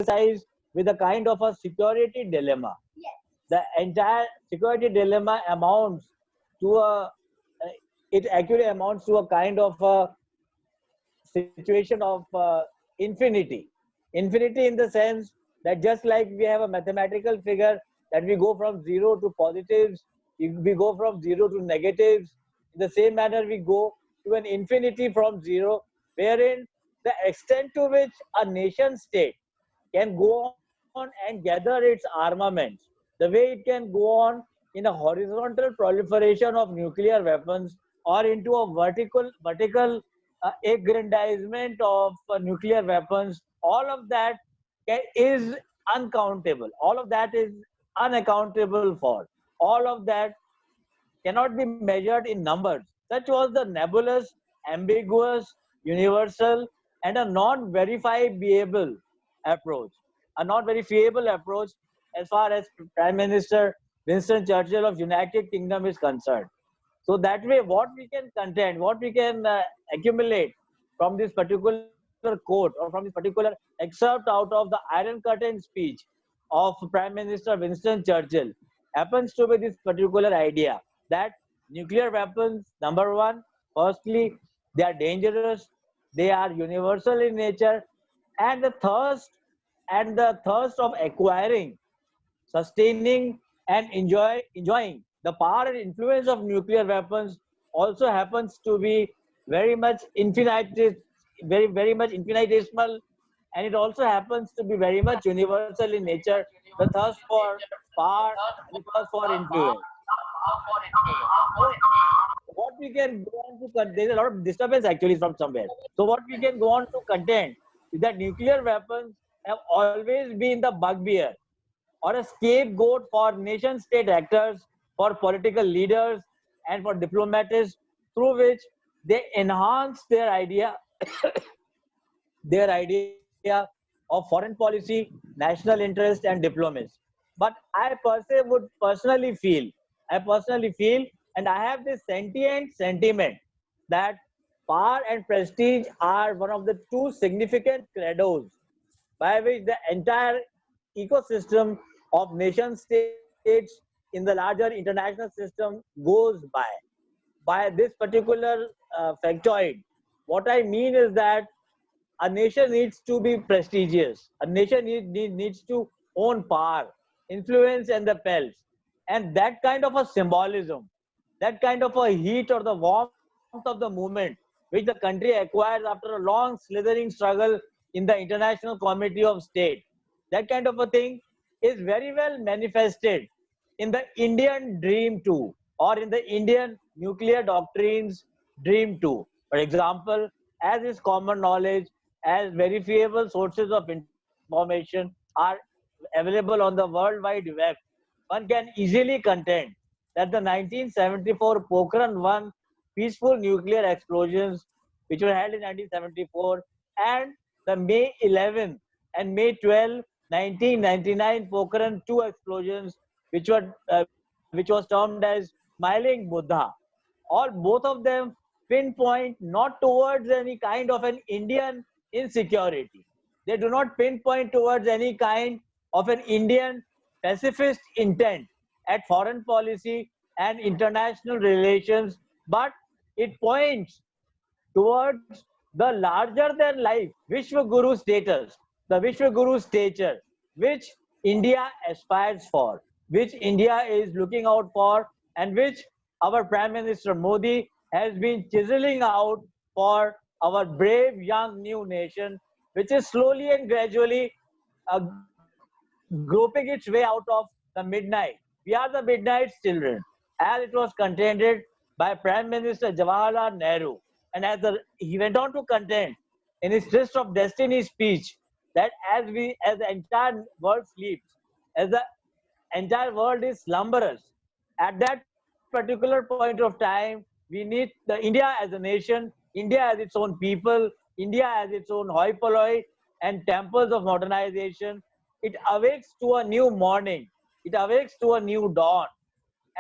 exercise with a kind of a security dilemma. Yes. The entire security dilemma amounts to it actually amounts to a kind of a situation of infinity. Infinity in the sense that just like we have a mathematical figure that we go from zero to positives, we go from zero to negatives. In the same manner, we go to an infinity from zero, wherein the extent to which a nation state can go on and gather its armaments, the way it can go on in a horizontal proliferation of nuclear weapons or into a vertical aggrandizement of nuclear weapons, all of that is uncountable. All of that is unaccountable for. All of that cannot be measured in numbers. Such was the nebulous, ambiguous, universal, and a non verifiable approach. A not verifiable approach as far as Prime Minister Winston Churchill of United Kingdom is concerned. So that way, what we can contend, what we can accumulate from this particular quote or from this particular excerpt out of the Iron Curtain speech of Prime Minister Winston Churchill happens to be this particular idea that nuclear weapons, number one, firstly, they are dangerous, they are universal in nature, and the thirst of acquiring, sustaining, and enjoying the power and influence of nuclear weapons also happens to be very much very much infinitesimal, and it also happens to be very much universal in nature. The thirst for power, the thirst for influence. So what we can go on to there's a lot of disturbance actually from somewhere. So what we can go on to contend is that nuclear weapons have always been the bugbear or a scapegoat for nation state actors, for political leaders, and for diplomats, through which they enhance their idea of foreign policy, national interest, and diplomacy. But I per se would personally feel, and I have this sentient sentiment that power and prestige are one of the two significant credos by which the entire ecosystem of nation states in the larger international system goes by this particular factoid. What I mean is that a nation needs to be prestigious. A nation needs to own power, influence, and the pelts. And that kind of a symbolism, that kind of a heat or the warmth of the movement, which the country acquires after a long slithering struggle in the International Committee of State, that kind of a thing is very well manifested in the Indian dream too, or in the Indian nuclear doctrine's dream too. For example, as is common knowledge, as verifiable sources of information are available on the World Wide Web, one can easily contend that the 1974 Pokhran 1 peaceful nuclear explosions, which were held in 1974, and the May 11 and May 12, 1999 Pokhran 2 explosions, which was termed as Smiling Buddha, all both of them pinpoint not towards any kind of an Indian insecurity. They do not pinpoint towards any kind of an Indian pacifist intent at foreign policy and international relations, but it points towards the larger than life Vishwa status, the Vishwa stature, which India aspires for, which India is looking out for, and which our Prime Minister Modi has been chiseling out for our brave young new nation, which is slowly and gradually uh, groping its way out of the midnight. We are the midnight's children, as it was contended by Prime Minister Jawaharlal Nehru. And he went on to contend in his Tryst of Destiny speech that as the entire world sleeps, as the entire world is slumberous, at that particular point of time, we need the India as a nation, India as its own people, India as its own hoi polloi and temples of modernization. It awakes to a new morning. It awakes to a new dawn.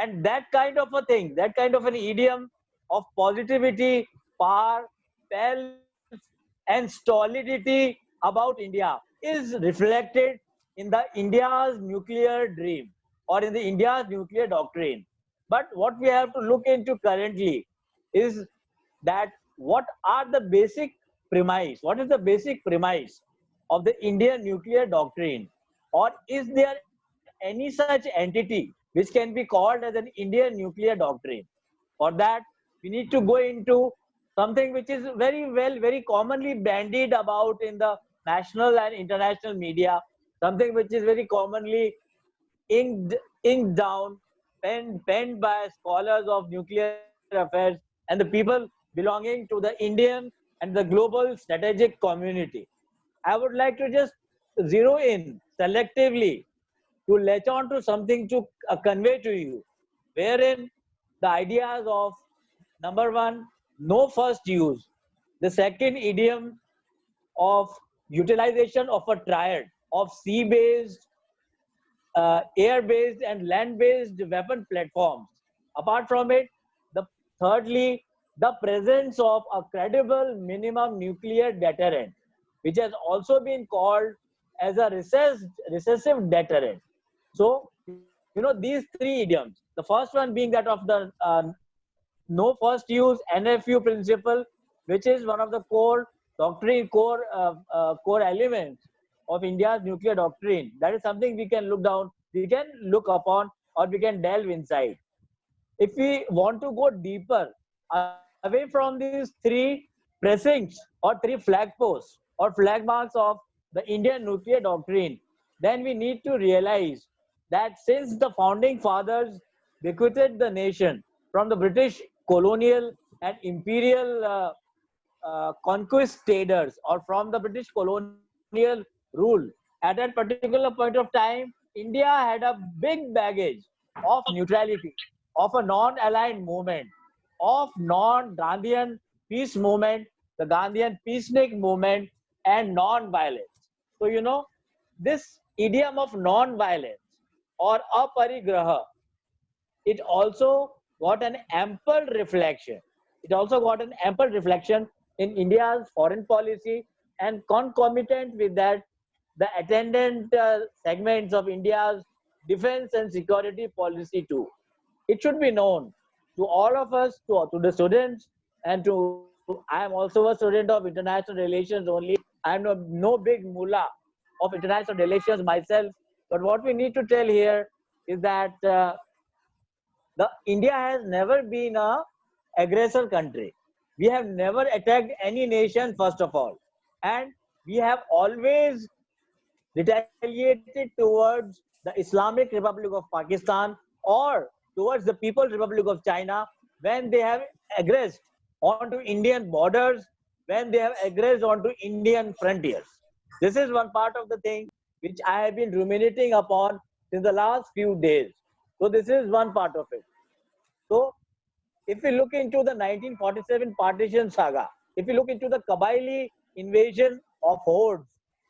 And that kind of a thing, that kind of an idiom of positivity, power, pelts, and stolidity about India is reflected in the India's nuclear dream or in the India's nuclear doctrine. But what we have to look into currently is that what are the basic premise? What is the basic premise of the Indian nuclear doctrine? Or is there any such entity which can be called as an Indian nuclear doctrine? For that, we need to go into something which is very commonly bandied about in the national and international media, something which is very commonly inked down, penned by scholars of nuclear affairs and the people belonging to the Indian and the global strategic community. I would like to just zero in selectively to latch on to something to convey to you, wherein the ideas of number one, no first use, the second idiom of utilization of a triad of sea-based, air-based and land-based weapon platforms. Apart from it, the thirdly, the presence of a credible minimum nuclear deterrent, which has also been called as a recessive deterrent. So, these three idioms, the first one being that of the no first use NFU principle, which is one of the core doctrine, core elements of India's nuclear doctrine. That is something we can look upon, or we can delve inside. If we want to go deeper away from these three precincts or three flag posts or flag marks of the Indian nuclear doctrine, then we need to realize that since the founding fathers bequeathed the nation from the British colonial and imperial conquistadors, or from the British colonial rule, at that particular point of time, India had a big baggage of neutrality, of a non-aligned movement, of non-Gandhian peace movement, the Gandhian peacenik movement, and non-violence. So, this idiom of non-violence or aparigraha, it also got an ample reflection. It also got an ample reflection in India's foreign policy, and concomitant with that, the attendant segments of India's defense and security policy too. It should be known to all of us, to the students, and to I am also a student of international relations only. I am no big mullah of international relations myself. But what we need to tell here is that the India has never been a aggressor country. We have never attacked any nation, first of all, and we have always retaliated towards the Islamic Republic of Pakistan or towards the People's Republic of China when they have aggressed onto Indian borders, when they have aggressed onto Indian frontiers. This is one part of the thing which I have been ruminating upon in the last few days. So this is one part of it. So if we look into the 1947 partition saga, if we look into the Kabaili invasion of hordes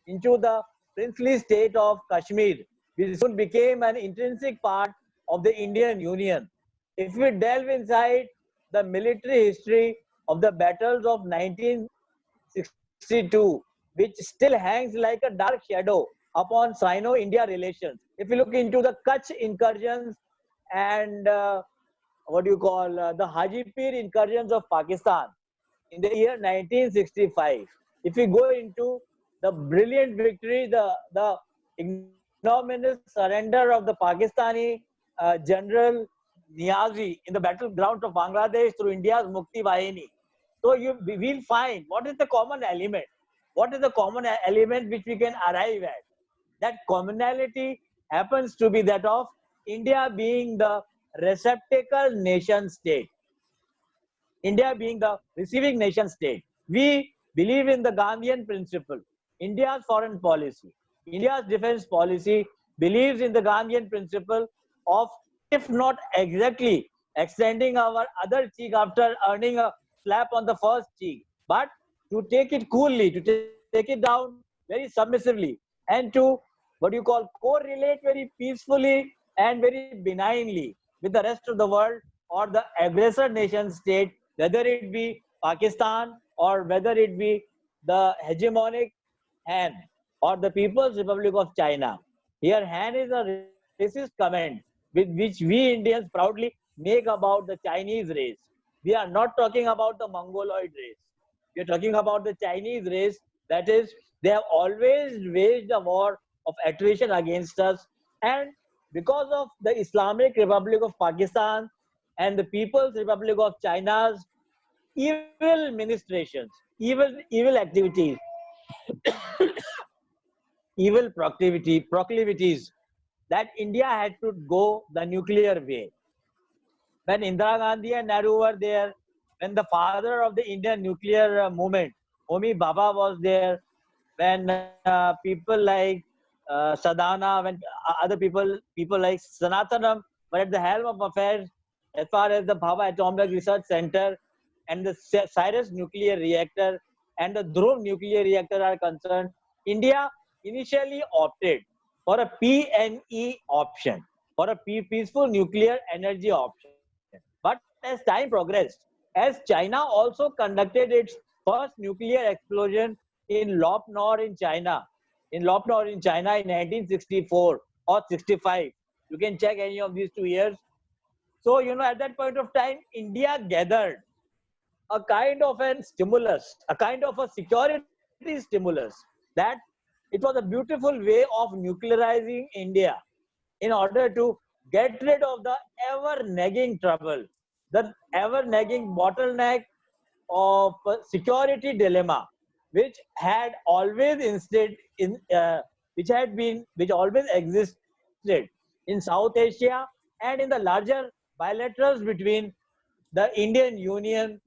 into the princely state of Kashmir, which soon became an intrinsic part of the Indian Union. If we delve inside the military history of the battles of 1962, which still hangs like a dark shadow upon Sino-India relations. If we look into the Kutch incursions and the Hajipir incursions of Pakistan in the year 1965. If we go into the brilliant victory, the ignominious surrender of the Pakistani General Niazi in the battleground of Bangladesh through India's Mukti Bahini. So we will find what is the common element. What is the common element which we can arrive at? That commonality happens to be that of India being the receptacle nation state. India being the receiving nation state. We believe in the Gandhian principle. India's foreign policy, India's defense policy believes in the Gandhian principle of, if not exactly extending our other cheek after earning a slap on the first cheek, but to take it coolly, to take it down very submissively, and to correlate very peacefully and very benignly with the rest of the world or the aggressor nation state, whether it be Pakistan or whether it be the hegemonic hand or the People's Republic of China. Here, Han is a racist comment with which we Indians proudly make about the Chinese race. We are not talking about the Mongoloid race. We are talking about the Chinese race. That is, they have always waged a war of attrition against us. And because of the Islamic Republic of Pakistan and the People's Republic of China's evil ministrations, evil activities, evil proclivities, that India had to go the nuclear way. When Indira Gandhi and Nehru were there, when the father of the Indian nuclear movement, Homi Bhabha was there, when people like Sadhana, when other people like Sanatanam were at the helm of affairs as far as the Bhabha Atomic Research Center and the Cyrus nuclear reactor and the Dhruv nuclear reactor are concerned, India initially opted for a PNE option, for a peaceful nuclear energy option. But as time progressed, as China also conducted its first nuclear explosion in Lopnor in China, in 1964 or 65. You can check any of these 2 years. So, at that point of time, India gathered a kind of a stimulus, a kind of a security stimulus, that it was a beautiful way of nuclearizing India in order to get rid of the ever nagging trouble, the ever nagging bottleneck of security dilemma, which had always instead in which always existed in South Asia and in the larger bilaterals between the Indian Union,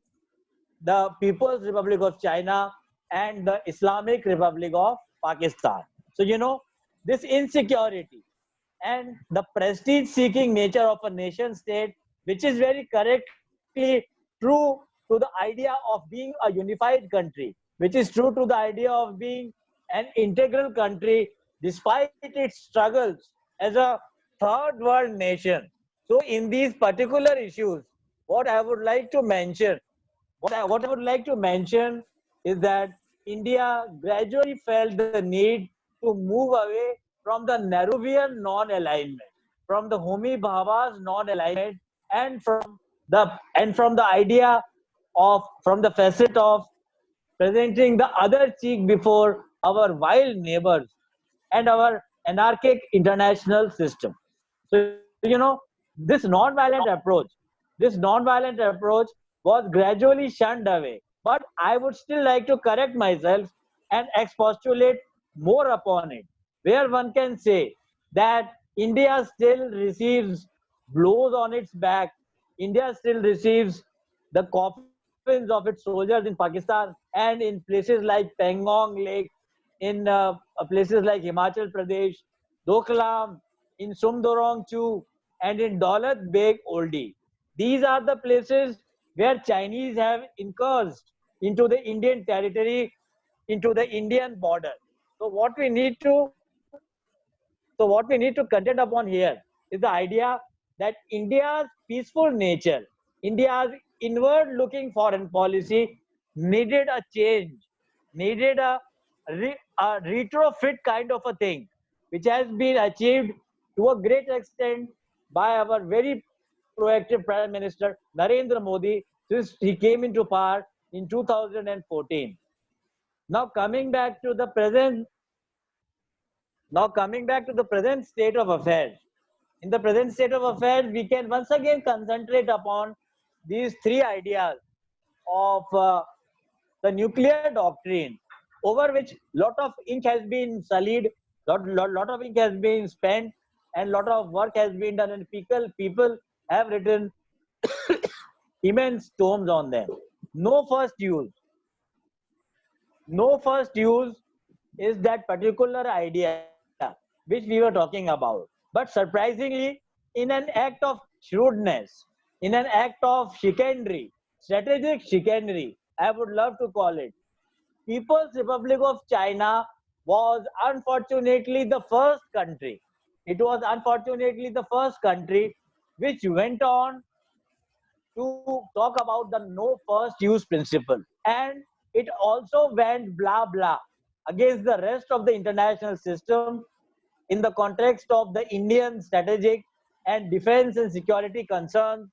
the People's Republic of China, and the Islamic Republic of Pakistan. So, this insecurity and the prestige seeking nature of a nation state, which is very correctly true to the idea of being a unified country, which is true to the idea of being an integral country despite its struggles as a third world nation. So, in these particular issues, what I would like to mention what I would like to mention is that India gradually felt the need to move away from the Nehruvian non-alignment, from the Homi Bhabha's non-alignment, and from the idea of from the facet of presenting the other cheek before our wild neighbors and our anarchic international system. So, this non-violent approach was gradually shunned away. But I would still like to correct myself and expostulate more upon it, where one can say that India still receives blows on its back. India still receives the coffins of its soldiers in Pakistan and in places like Pangong Lake, in places like Himachal Pradesh, Doklam, in Sumdorong Chu, and in Daulat Beg Oldi. These are the places where Chinese have incursed into the Indian territory, into the Indian border. So what we need to contend upon here is the idea that India's peaceful nature, India's inward-looking foreign policy needed a change, needed a retrofit kind of a thing, which has been achieved to a great extent by our very proactive Prime Minister Narendra Modi since he came into power in 2014. Now coming back to the present Now, coming back to the present state of affairs. In the present state of affairs, we can once again concentrate upon these three ideas of the nuclear doctrine, over which lot of ink has been sullied, lot of ink has been spent, and lot of work has been done, and people have written immense tomes on them. No first use. No first use is that particular idea which we were talking about. But surprisingly, in an act of shrewdness, in an act of chicanery, strategic chicanery, I would love to call it, People's Republic of China was unfortunately the first country. It was unfortunately the first country which went on to talk about the no first use principle. And it also went blah blah. against the rest of the international system in the context of the Indian strategic and defense and security concerns,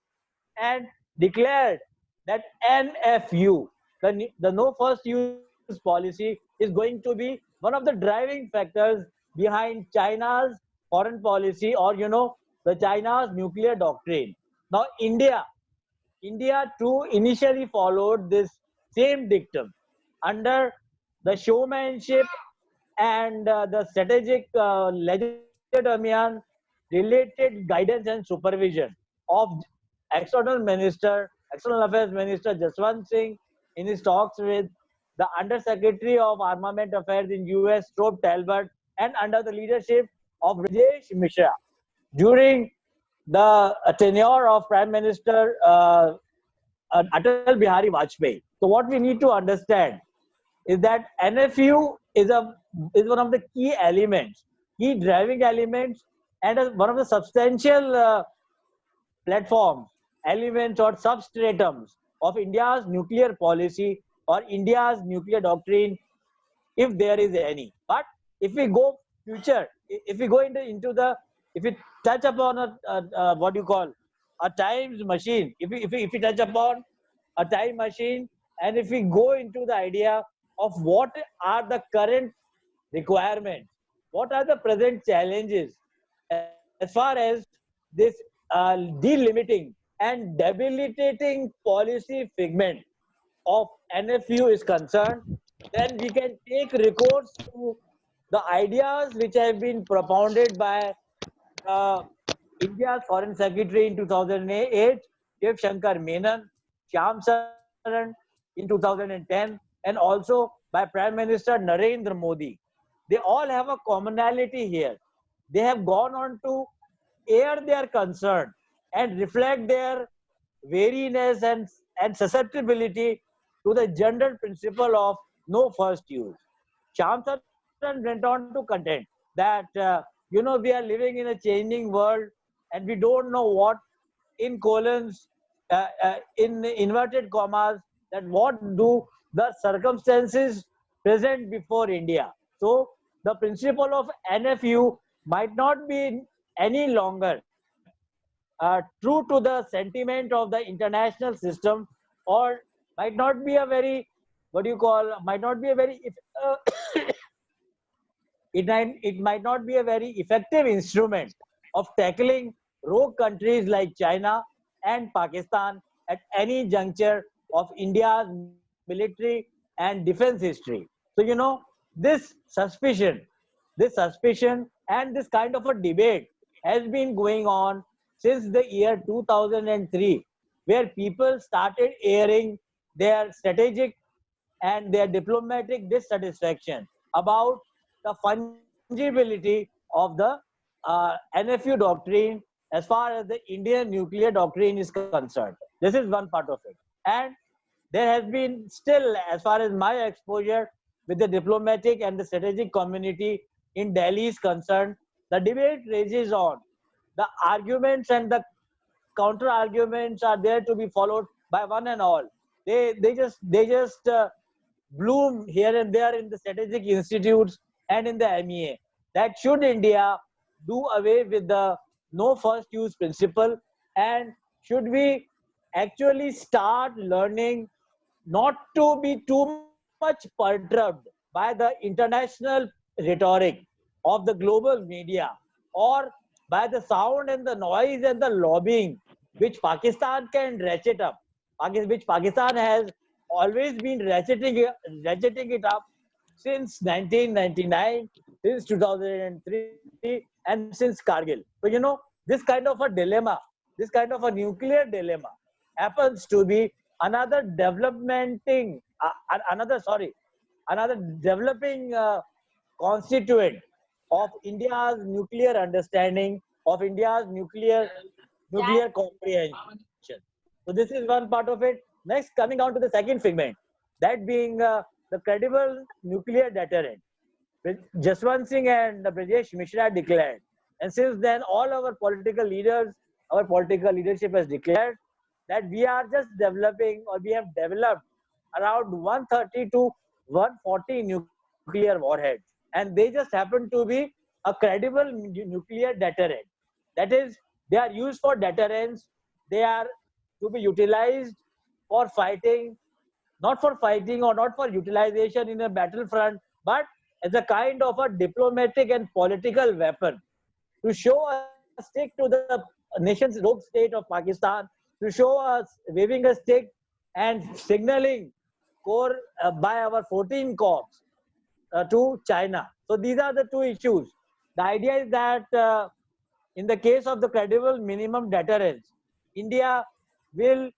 and declared that NFU, the no first use policy, is going to be one of the driving factors behind China's foreign policy, or the China's nuclear doctrine. Now, India too initially followed this same dictum under the showmanship and the strategic legerdemain related guidance and supervision of External Affairs Minister Jaswant Singh in his talks with the Undersecretary of Armament Affairs in US, Strobe Talbot, and under the leadership of Brajesh Mishra during the tenure of Prime Minister Atal Bihari Vajpayee. So what we need to understand is that NFU is one of the key elements, key driving elements, and one of the substantial platforms, elements, or substratums of India's nuclear policy or India's nuclear doctrine, if there is any. But if we go future, if we go if we touch upon what you call a times machine, if we touch upon a time machine, and if we go into the idea of what are the current requirements, what are the present challenges as far as this delimiting and debilitating policy figment of NFU is concerned, then we can take recourse to the ideas which have been propounded by uh, India's Foreign Secretary in 2008, Shiv Shankar Menon, Shyam Saran in 2010, and also by Prime Minister Narendra Modi. They all have a commonality here. They have gone on to air their concern and reflect their wariness and susceptibility to the general principle of no first use. Shyam Saran went on to contend that we are living in a changing world, and we don't know what, in colons, in inverted commas, that what do the circumstances present before India. So the principle of NFU might not be any longer true to the sentiment of the international system, or might not be a very, what do you call, might not be a very it might not be a very effective instrument of tackling rogue countries like China and Pakistan at any juncture of India's military and defense history. So, this suspicion, and this kind of a debate has been going on since the year 2003, where people started airing their strategic and their diplomatic dissatisfaction about the fungibility of the NFU doctrine as far as the Indian nuclear doctrine is concerned. This is one part of it. And there has been still, as far as my exposure with the diplomatic and the strategic community in Delhi is concerned, the debate rages on. The arguments and the counter arguments are there to be followed by one and all. They just bloom here and there in the strategic institutes and in the MEA. That should India do away with the no first use principle, and should we actually start learning not to be too much perturbed by the international rhetoric of the global media, or by the sound and the noise and the lobbying which Pakistan can ratchet up, which Pakistan has always been ratcheting it up since 1999, since 2003, and since Kargil. So, this kind of a dilemma, this kind of a nuclear dilemma happens to be another another developing constituent of India's nuclear understanding, of India's nuclear comprehension. So this is one part of it. Next, coming down to the second figment, that being the credible nuclear deterrent. Jaswant Singh and Brajesh Mishra declared. And since then, all our political leaders, our political leadership has declared that we are just developing, or we have developed around 130 to 140 nuclear nuclear warheads, and they just happen to be a credible nuclear deterrent. That is, they are used for deterrence. They are to be utilized for fighting, not for fighting or not for utilization in a battlefront, but as a kind of a diplomatic and political weapon to show a stick to the nation's rogue state of Pakistan, to show us waving a stick and signaling core by our 14 corps to China. So these are the two issues. The idea is that in the case of the credible minimum deterrence, India will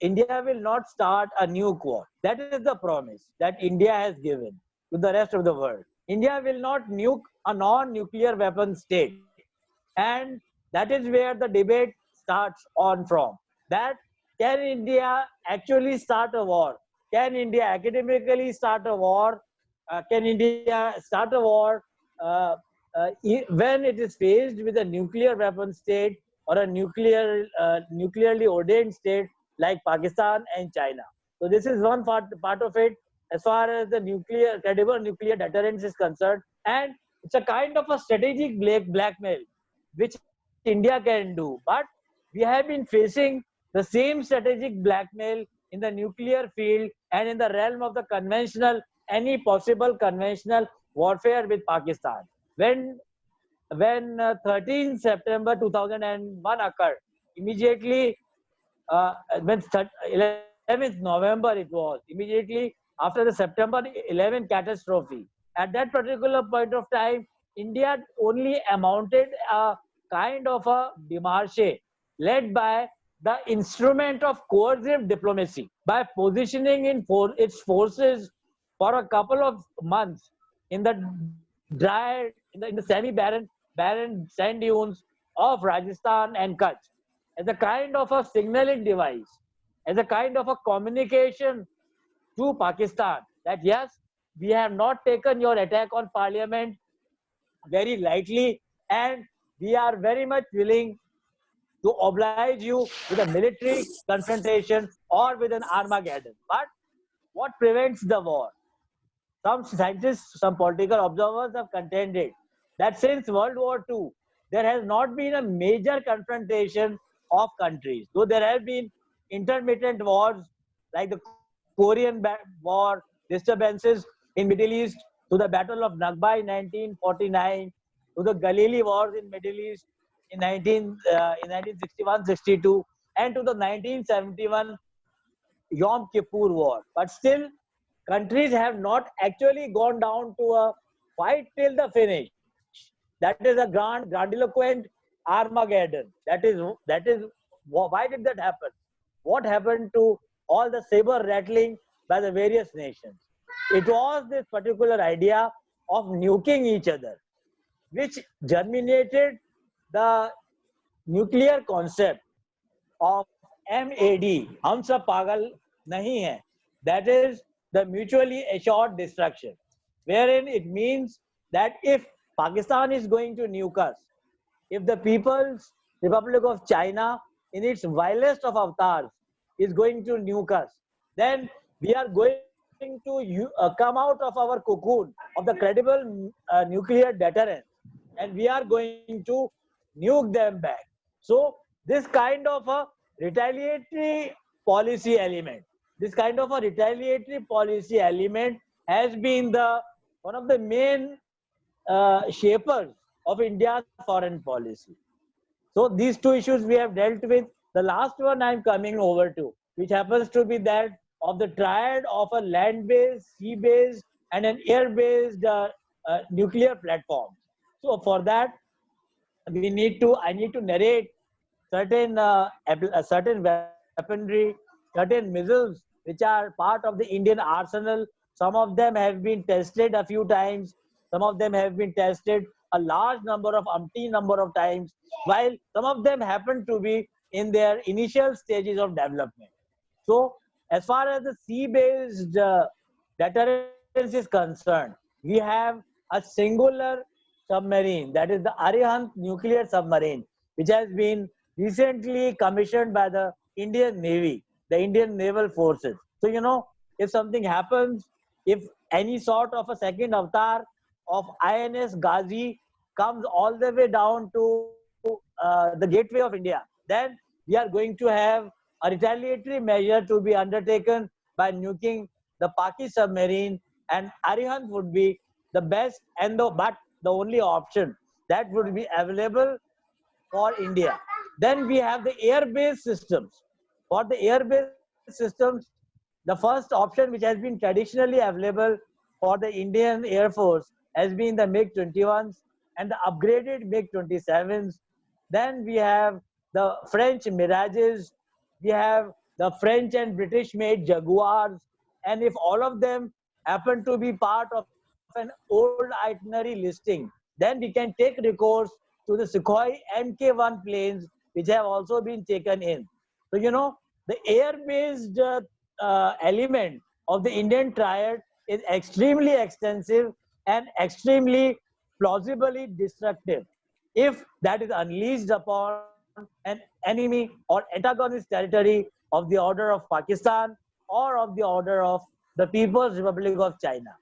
India will not start a nuke war. That is the promise that India has given to the rest of the world. India will not nuke a non-nuclear weapon state, and that is where the debate starts on from. That can India actually start a war? Can India academically start a war? Can India start a war when it is faced with a nuclear weapon state or a nuclearly ordained state like Pakistan and China? So this is one part of it as far as the credible nuclear deterrence is concerned, and it's a kind of a strategic blackmail which India can do. But we have been facing the same strategic blackmail in the nuclear field and in the realm of the any possible conventional warfare with Pakistan. When 13 September 2001 occurred, immediately when 11th November it was, immediately after the September 11 catastrophe. At that particular point of time, India only amounted a kind of a démarche led by the instrument of coercive diplomacy by positioning its forces for a couple of months in the in the barren sand dunes of Rajasthan and Kutch as a kind of a signaling device, as a kind of a communication to Pakistan that yes, we have not taken your attack on parliament very lightly, and we are very much willing to oblige you with a military confrontation or with an Armageddon. But what prevents the war? Some scientists, some political observers have contended that since World War II, there has not been a major confrontation of countries. Though there have been intermittent wars like the Korean War, disturbances in Middle East, to the Battle of Nakba in 1949, to the Galilee Wars in Middle East in 1961-62, and to the 1971 Yom Kippur War. But still, countries have not actually gone down to a fight till the finish. That is a grandiloquent Armageddon. That is why did that happen? What happened to all the saber rattling by the various nations? It was this particular idea of nuking each other, which germinated the nuclear concept of MAD, हम सब पागल नहीं हैं. That is the mutually assured destruction, wherein it means that if Pakistan is going to nuke us, if the People's Republic of China in its vilest of avatars is going to nuke us, then we are going to come out of our cocoon of the credible nuclear deterrence, and we are going to nuke them back. So this kind of a retaliatory policy element, has been one of the main shapers of India's foreign policy. So these two issues we have dealt with. The last one I'm coming over to, which happens to be that of the triad of a land-based, sea-based, and an air-based nuclear platform. So for that, I need to narrate certain weaponry, certain missiles which are part of the Indian arsenal. Some of them have been tested a few times. Some of them have been tested a large number of times, while some of them happen to be in their initial stages of development. So as far as the sea-based deterrence is concerned, we have a singular submarine, that is the Arihant nuclear submarine, which has been recently commissioned by the Indian Navy, the Indian Naval Forces. So, if something happens, if any sort of a second avatar of INS Ghazi comes all the way down to the gateway of India, then we are going to have a retaliatory measure to be undertaken by nuking the Paki submarine, and Arihant would be the best and but the only option that would be available for India. Then we have the air-based systems. For the air-based systems, the first option which has been traditionally available for the Indian Air Force has been the MiG-21s and the upgraded MiG-27s. Then we have the French Mirages, we have the French and British made Jaguars, and if all of them happen to be part of an old itinerary listing, then we can take recourse to the Sukhoi Mk-1 planes, which have also been taken in. So, the air-based element of the Indian triad is extremely extensive and extremely plausibly destructive if that is unleashed upon an enemy or antagonist territory of the order of Pakistan or of the order of the People's Republic of China.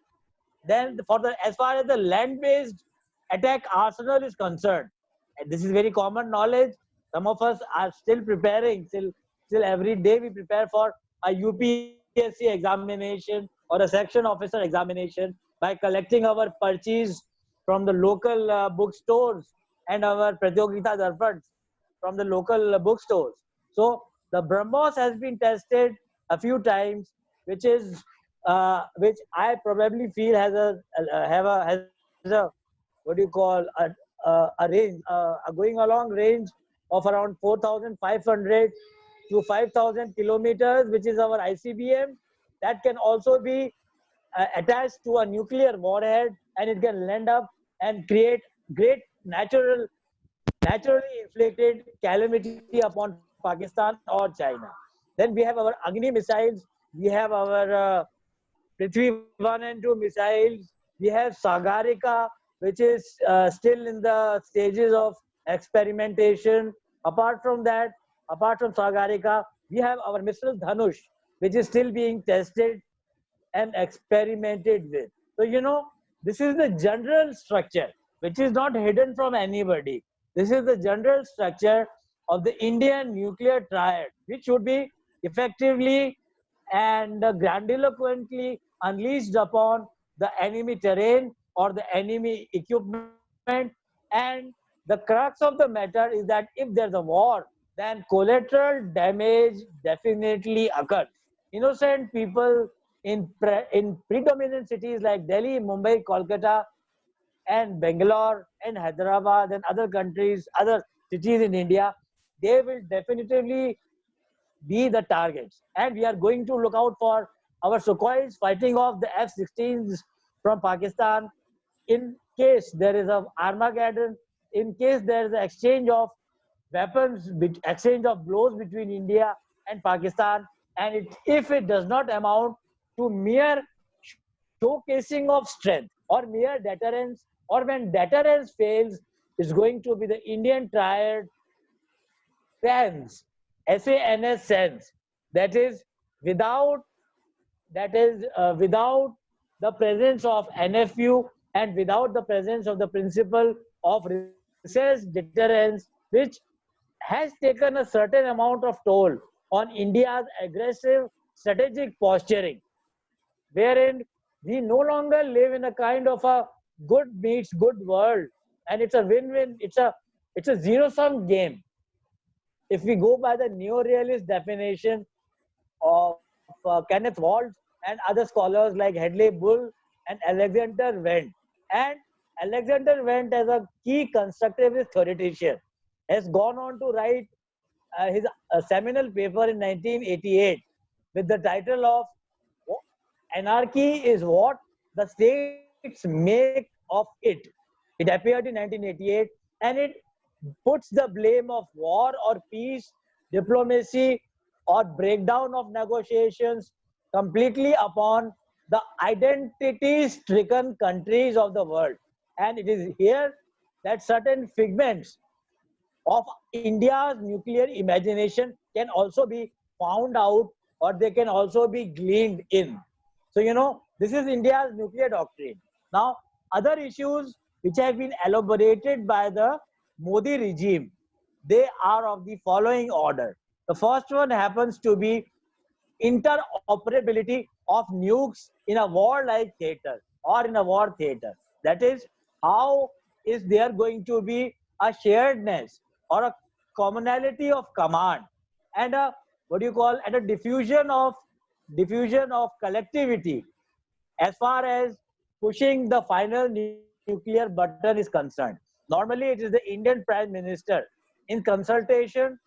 Then as far as the land-based attack arsenal is concerned, and this is very common knowledge. Some of us are still preparing, still every day we prepare for a UPSC examination or a section officer examination by collecting our purchase from the local bookstores and our Pratyogita Darpans from the local bookstores. So the BrahMos has been tested a few times, which I probably feel has a what do you call a range, a going along range of around 4,500 to 5,000 kilometers, which is our ICBM. That can also be attached to a nuclear warhead, and it can land up and create great naturally inflicted calamity upon Pakistan or China. Then we have our Agni missiles, we have our Prithvi 1 and 2 missiles, we have Sagarika, which is still in the stages of experimentation. Apart from that, apart from Sagarika, we have our missile Dhanush, which is still being tested and experimented with. So, this is the general structure, which is not hidden from anybody. This is the general structure of the Indian nuclear triad, which would be effectively and grandiloquently unleashed upon the enemy terrain or the enemy equipment. And the crux of the matter is that if there's a war, then collateral damage definitely occurs. Innocent people in predominant cities like Delhi, Mumbai, Kolkata, and Bangalore and Hyderabad and other countries, other cities in India, they will definitively be the targets. And we are going to look out for our Sukhois fighting off the F-16s from Pakistan in case there is a Armageddon, in case there is an exchange of weapons, exchange of blows between India and Pakistan, and if it does not amount to mere showcasing of strength or mere deterrence, or when deterrence fails, it's going to be the Indian triad SANS, SANS SANS, that is without without the presence of NFU and without the presence of the principle of research deterrence, which has taken a certain amount of toll on India's aggressive strategic posturing, wherein we no longer live in a kind of a good meets good world, and it's a win-win. It's a zero-sum game. If we go by the neo-realist definition of Kenneth Waltz and other scholars like Hedley Bull and Alexander Wendt. And Alexander Wendt, as a key constructivist theoretician, has gone on to write his seminal paper in 1988 with the title of Anarchy is What the States Make of It. It appeared in 1988, and it puts the blame of war or peace, diplomacy, or breakdown of negotiations completely upon the identity-stricken countries of the world. And it is here that certain figments of India's nuclear imagination can also be found out, or they can also be gleaned in. So, This is India's nuclear doctrine. Now, other issues which have been elaborated by the Modi regime, they are of the following order. The first one happens to be interoperability of nukes in a war-like theater or in a war theater. That is, how is there going to be a sharedness or a commonality of command and a what do you call and a diffusion of collectivity as far as pushing the final nuclear button is concerned. Normally, it is the Indian Prime Minister in consultation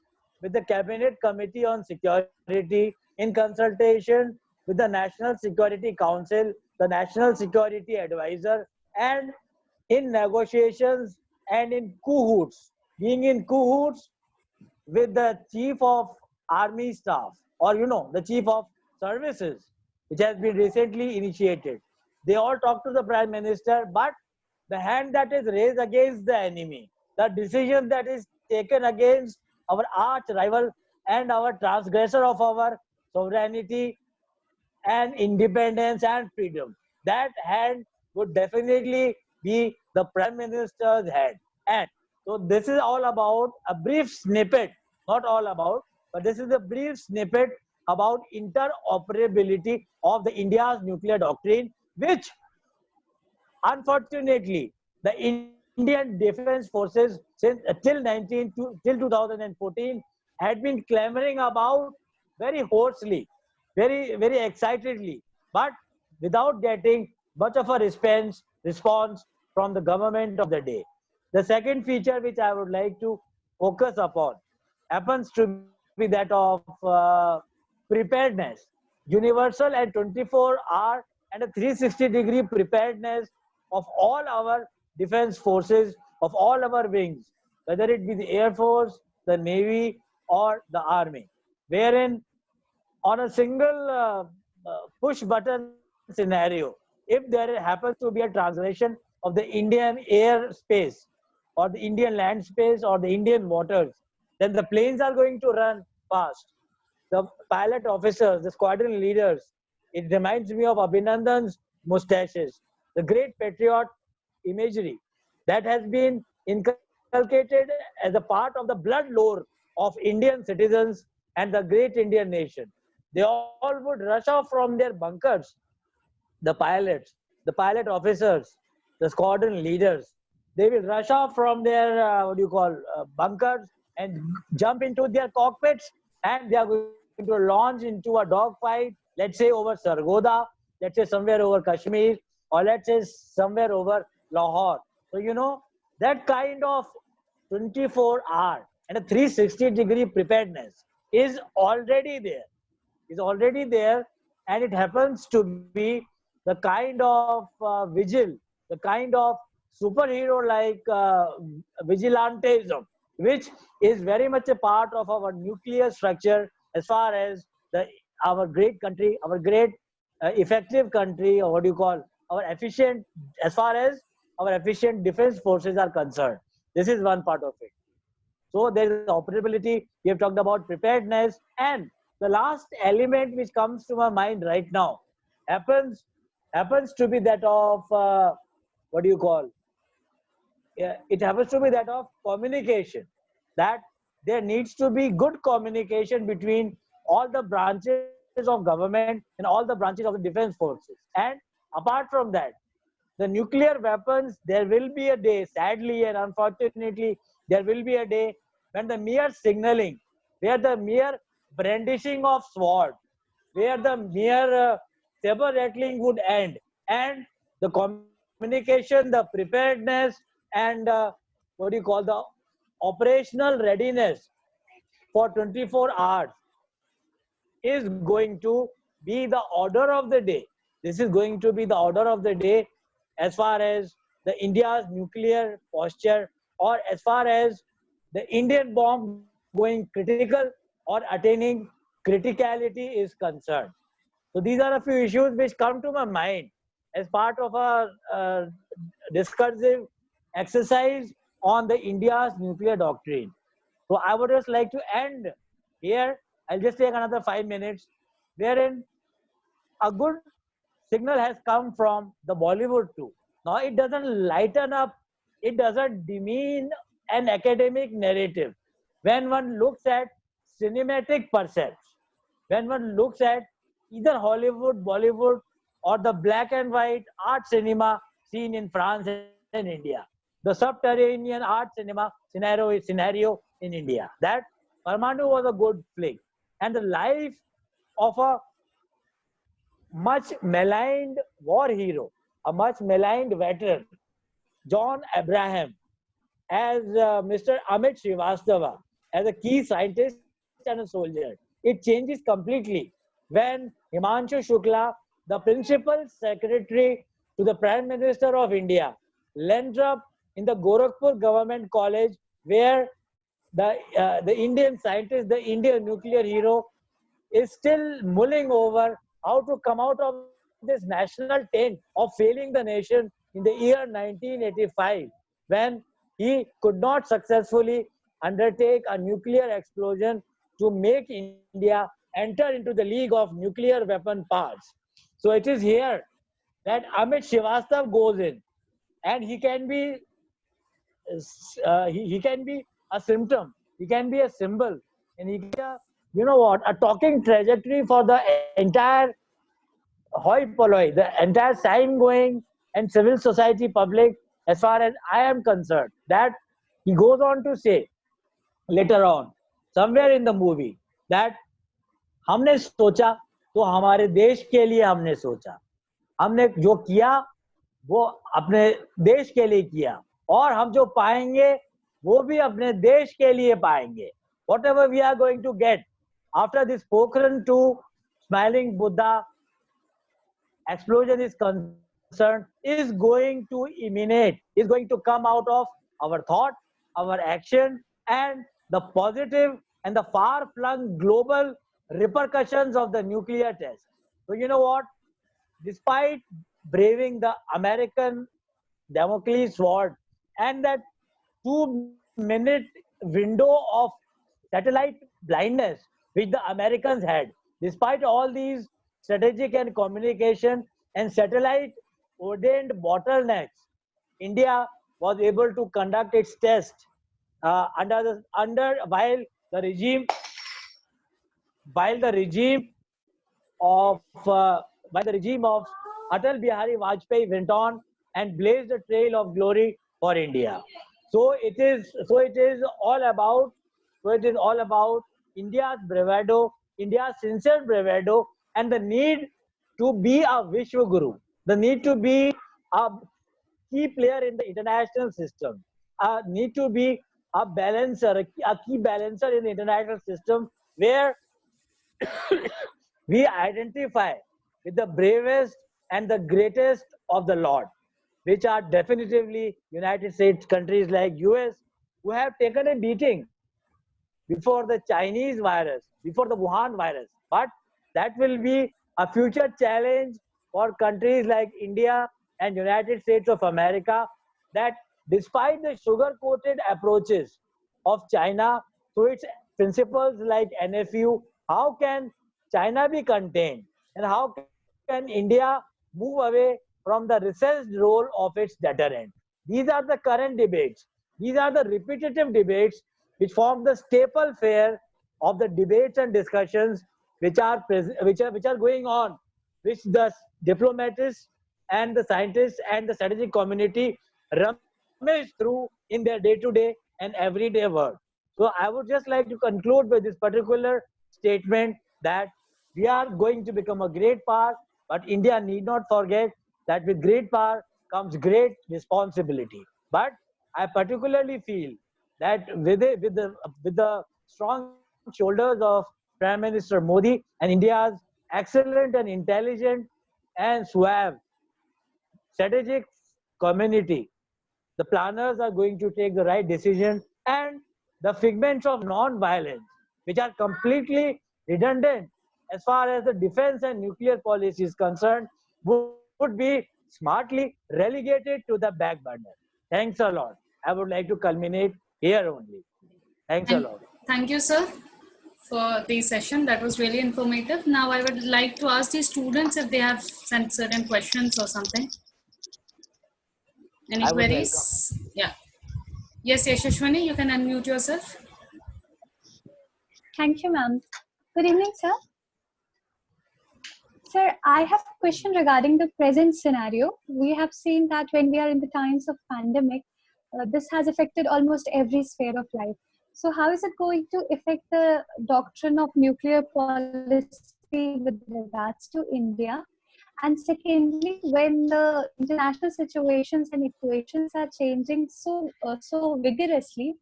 with the Cabinet Committee on Security, in consultation with the National Security Council, the National Security Advisor, and in negotiations and in cahoots, being in cahoots with the chief of army staff or the chief of services, which has been recently initiated. They all talk to the prime minister, but the hand that is raised against the enemy, the decision that is taken against our arch rival and our transgressor of our sovereignty and independence and freedom, that hand would definitely be the prime minister's hand. And so this is all about a brief snippet, not all about, but this is a brief snippet about interoperability of the India's nuclear doctrine, which unfortunately the Indian Defence Forces since till 2014 had been clamoring about very hoarsely, very excitedly, but without getting much of a response from the government of the day. The second feature which I would like to focus upon happens to be that of preparedness, universal and 24-hour and a 360-degree preparedness of all our defense forces, of all our wings, whether it be the Air Force, the Navy, or the Army, wherein on a single push button scenario, if there happens to be a transgression of the Indian air space or the Indian land space or the Indian waters, then the planes are going to run fast. The pilot officers, the squadron leaders, it reminds me of Abhinandan's mustaches, the great patriot imagery that has been inculcated as a part of the blood lore of Indian citizens and the great Indian nation. They all would rush off from their bunkers, the pilots, the pilot officers, the squadron leaders. They will rush off from their bunkers and jump into their cockpits, and they are going to launch into a dogfight, let's say over Sargodha, let's say somewhere over Kashmir, or let's say somewhere over Lahore. So that kind of 24-hour and a 360-degree preparedness is already there. Is already there, and it happens to be the kind of vigil, the kind of superhero-like vigilantism, which is very much a part of our nuclear structure as far as our great country, our great effective country, or what do you call our efficient, as far as our efficient defense forces are concerned. This is one part of it. So there is operability. We have talked about preparedness, and the last element which comes to my mind right now happens to be that of what do you call? It happens to be that of communication. That there needs to be good communication between all the branches of government and all the branches of the defense forces. And apart from that, the nuclear weapons, there will be a day, sadly and unfortunately, there will be a day when the mere signaling, where the mere brandishing of sword, where the mere saber rattling would end, and the communication, the preparedness, and the operational readiness for 24 hours is going to be the order of the day. This is going to be the order of the day as far as the India's nuclear posture, or as far as the Indian bomb going critical or attaining criticality is concerned. So these are a few issues which come to my mind as part of a discursive exercise on the India's nuclear doctrine. So I would just like to end here. I'll just take another 5 minutes, wherein a good signal has come from the Bollywood too. Now it doesn't lighten up, it doesn't demean an academic narrative. When one looks at cinematic percepts, when one looks at either Hollywood, Bollywood, or the black and white art cinema seen in France and India, the subterranean art cinema scenario in India, that Parmanu was a good flick, and the life of a much maligned war hero, a much maligned veteran, John Abraham, as Mr. Amit Srivastava, as a key scientist and a soldier. It changes completely when Himanshu Shukla, the principal secretary to the Prime Minister of India, lands up in the Gorakhpur Government College, where the Indian scientist, the Indian nuclear hero, is still mulling over how to come out of this national taint of failing the nation in the year 1985, when he could not successfully undertake a nuclear explosion to make India enter into the league of nuclear weapon powers. So it is here that Amit Srivastav goes in, and he can be a symptom, he can be a symbol, and he can be a, you know what, a talking trajectory for the entire hoi polloi, the entire sign going and civil society public, as far as I am concerned. That he goes on to say later on, somewhere in the movie, that हमने सोचा तो हमारे देश के लिए हमने सोचा, हमने जो किया वो अपने देश के लिए किया, और हम जो पाएंगे वो भी अपने देश के लिए पाएंगे. Whatever we are going to get after this Pokhran 2 Smiling Buddha explosion is concerned is going to emanate, is going to come out of our thought, our action, and the positive and the far-flung global repercussions of the nuclear test. So you know what? Despite braving the American Damocles sword and that 2-minute window of satellite blindness which the Americans had, despite all these strategic and communication and satellite ordained bottlenecks, India was able to conduct its test while the regime of Atal Bihari Vajpayee went on and blazed a trail of glory for India. So it is all about India's bravado, India's sincere bravado, and the need to be a Vishwaguru, the need to be a key player in the international system, need to be a balancer, a key balancer in the international system, where we identify with the bravest and the greatest of the lot, which are definitively United States, countries like US, who have taken a beating before the Chinese virus, before the Wuhan virus. But that will be a future challenge for countries like India and United States of America, that despite the sugar-coated approaches of China through its principles like NFU, how can China be contained, and how can India move away from the recessed role of its deterrent? These are the current debates. These are the repetitive debates which form the staple fare of the debates and discussions which are going on, which the diplomatists and the scientists and the strategic community rummage through in their day-to-day and everyday work. So I would just like to conclude with this particular statement, that we are going to become a great power, but India need not forget that with great power comes great responsibility. But I particularly feel that with the strong shoulders of Prime Minister Modi and India's excellent and intelligent and suave strategic community, the planners are going to take the right decision, and the figments of non-violence, which are completely redundant as far as the defense and nuclear policy is concerned, would be smartly relegated to the back burner. Thanks a lot. I would like to culminate here only. Thanks a lot. Thank you, sir, for the session. That was really informative. Now I would like to ask the students if they have sent certain questions or something. Any I would queries? welcome. Yeah. Yes, Yashashwani, you can unmute yourself. Thank you, ma'am. Good evening, sir. Sir, I have a question regarding the present scenario. We have seen that when we are in the times of pandemic, this has affected almost every sphere of life. So how is it going to affect the doctrine of nuclear policy with regards to India? And secondly, when the international situations and equations are changing so vigorously,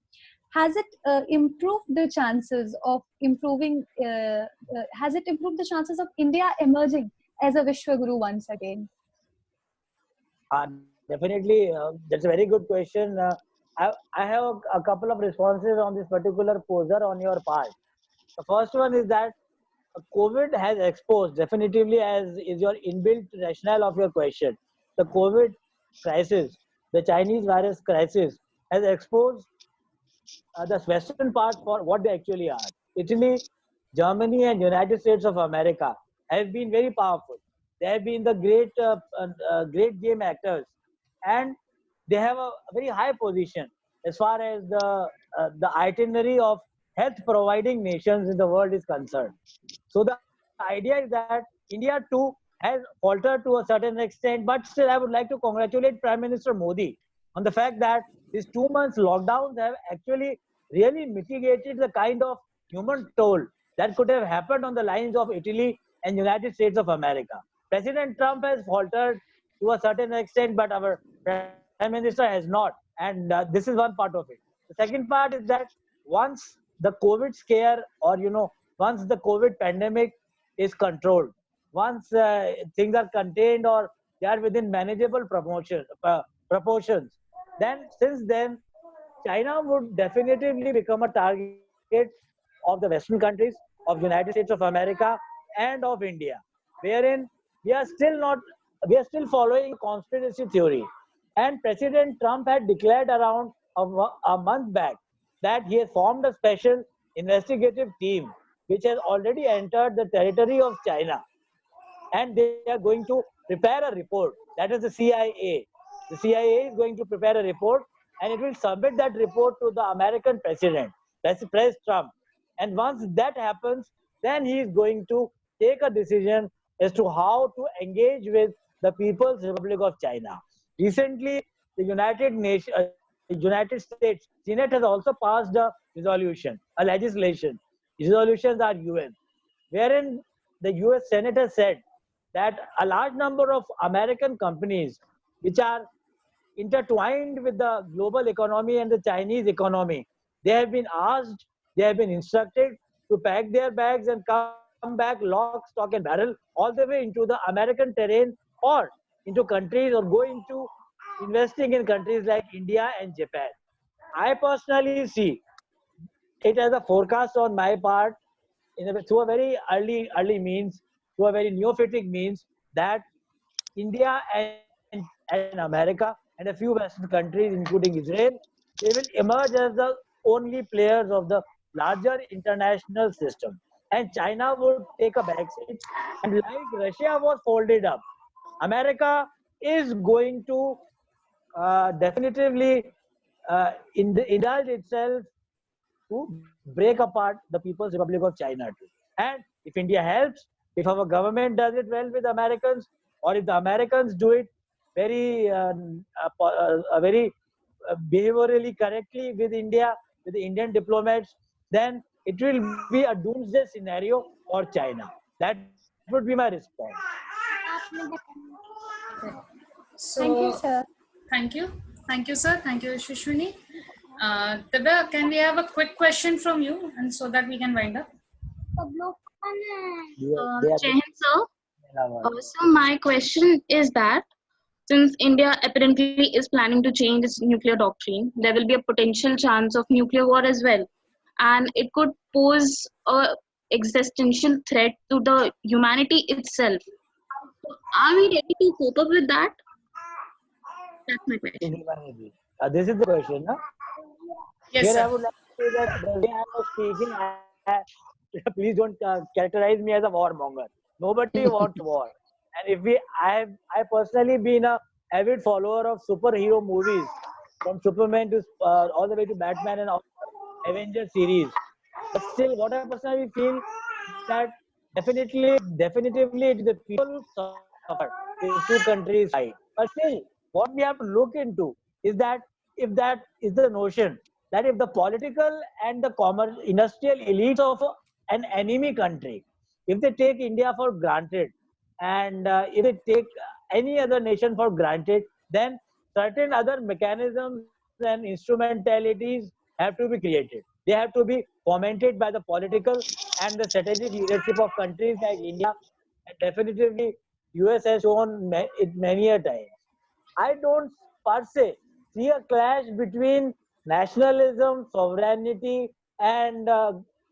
has it improved the chances of improving? Has it improved the chances of India emerging as a Vishwaguru once again? Definitely, that's a very good question. I have a couple of responses on this particular poser on your part. The first one is that COVID has exposed, definitively, as is your inbuilt rationale of your question. The COVID crisis, the Chinese virus crisis, has exposed the Western part for what they actually are. Italy, Germany, and United States of America have been very powerful. They have been the great game actors, and they have a very high position as far as the itinerary of health providing nations in the world is concerned. So the idea is that India too has faltered to a certain extent, but still I would like to congratulate Prime Minister Modi on the fact that these 2 months lockdowns have actually really mitigated the kind of human toll that could have happened on the lines of Italy and United States of America. President Trump has faltered to a certain extent, but our Prime Minister has not. And this is one part of it. The second part is that once the COVID scare, or once the COVID pandemic is controlled, once things are contained or they are within manageable proportions, then since then China would definitively become a target of the Western countries, of United States of America, and of India, wherein we are still not, we are still following conspiracy theory. And President Trump had declared around a month back that he has formed a special investigative team which has already entered the territory of China, and they are going to prepare a report. That is the CIA. The CIA is going to prepare a report, and it will submit that report to the American president, that's President Trump. And once that happens, then he is going to take a decision as to how to engage with the People's Republic of China. Recently, the United States Senate has also passed a resolution, a legislation. Resolutions are UN, wherein the US Senate has said that a large number of American companies which are intertwined with the global economy and the Chinese economy, they have been asked, they have been instructed to pack their bags and come back lock, stock, and barrel all the way into the American terrain, or into countries, or go into investing in countries like India and Japan. I personally see it as a forecast on my part, through a very early means, through a very neophytic means, that India and America and a few Western countries, including Israel, they will emerge as the only players of the larger international system. And China would take a backseat. And like Russia was folded up, America is going to definitively indulge itself to break apart the People's Republic of China too. And if India helps, if our government does it well with Americans, or if the Americans do it very behaviorally correctly with India, with the Indian diplomats, then it will be a doomsday scenario for China. That would be my response. So, Thank you, sir. Thank you. Thank you, sir. Thank you, Shishwini. Divya, can we have a quick question from you, and so that we can wind up? Jai Hind, sir. So my question is that since India apparently is planning to change its nuclear doctrine, there will be a potential chance of nuclear war as well, and it could pose a existential threat to the humanity itself. So are we ready to cope up with that? That's my question. This is the question. Huh? Yes, Here sir. I would like to say that the way I was speaking, please don't characterize me as a warmonger. Nobody wants war. And if I personally been a avid follower of superhero movies, from Superman to all the way to Batman and all the Avengers series. But still, what I personally feel is that definitively, the people suffer. These two countries fight. But still, what we have to look into is that if that is the notion that if the political and the commerce industrial elites of an enemy country, if they take India for granted, and if they take any other nation for granted, then certain other mechanisms and instrumentalities have to be created. They have to be fomented by the political and the strategic leadership of countries like India, and definitively US has shown it many a time. I don't per se see a clash between nationalism, sovereignty, and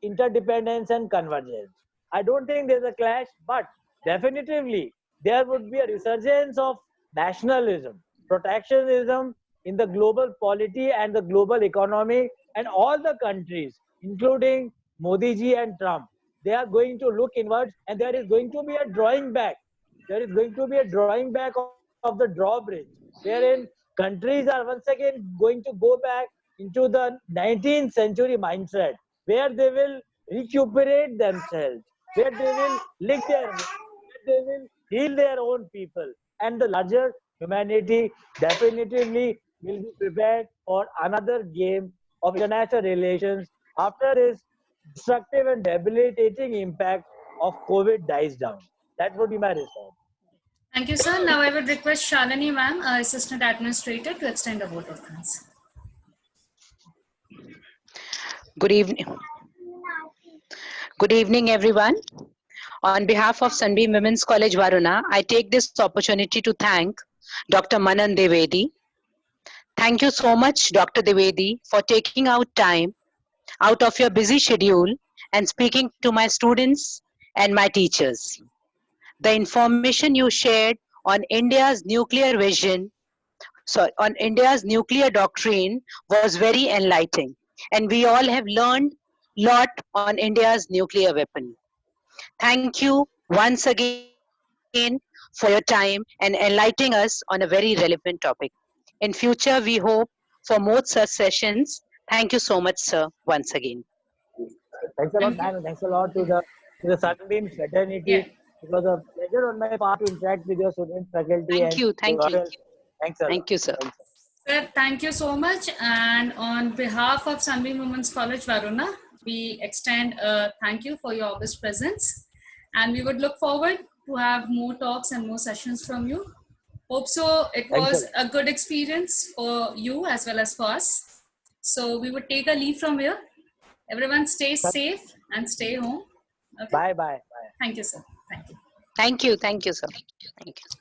interdependence and convergence. I don't think there's a clash, but definitively there would be a resurgence of nationalism, protectionism in the global polity and the global economy, and all the countries, including Modi ji and Trump. They are going to look inwards, and there is going to be a drawing back. There is going to be a drawing back of the drawbridge, wherein countries are once again going to go back into the 19th century mindset, where they will recuperate themselves, where they will lick their wounds, where they will heal their own people, and the larger humanity definitively will be prepared for another game of international relations after this destructive and debilitating impact of COVID dies down. That would be my response. Thank you, sir. Now I would request Shalini ma'am, Assistant Administrator, to extend a vote of thanks. Good evening. Good evening, everyone. On behalf of Sunbeam Women's College, Varuna, I take this opportunity to thank Dr. Manan Dwivedi. Thank you so much, Dr. Dwivedi, for taking out time out of your busy schedule and speaking to my students and my teachers. The information you shared on India's nuclear vision, on India's nuclear doctrine was very enlightening, and we all have learned a lot on India's nuclear weapon. Thank you once again for your time and enlightening us on a very relevant topic. In future, we hope for more such sessions. Thank you so much, sir, once again. Thanks a lot, Thank you. man. Thanks a lot to the Sunbeam fraternity. Yeah. It was a pleasure on my part to interact with your students, faculty, Thank and you, thank you. yourself. Thanks a lot. Thank you, sir. Thanks. Sir, thank you so much. And on behalf of Sunbeam Women's College, Varuna, we extend a thank you for your august presence. And we would look forward to have more talks and more sessions from you. Hope so. It Thanks, was sir. a good experience for you as well as for us. So we would take a leave from here. Everyone stay safe and stay home. Okay. Bye, bye, bye. Thank you, sir. Thank you. Thank you, sir. Thank you.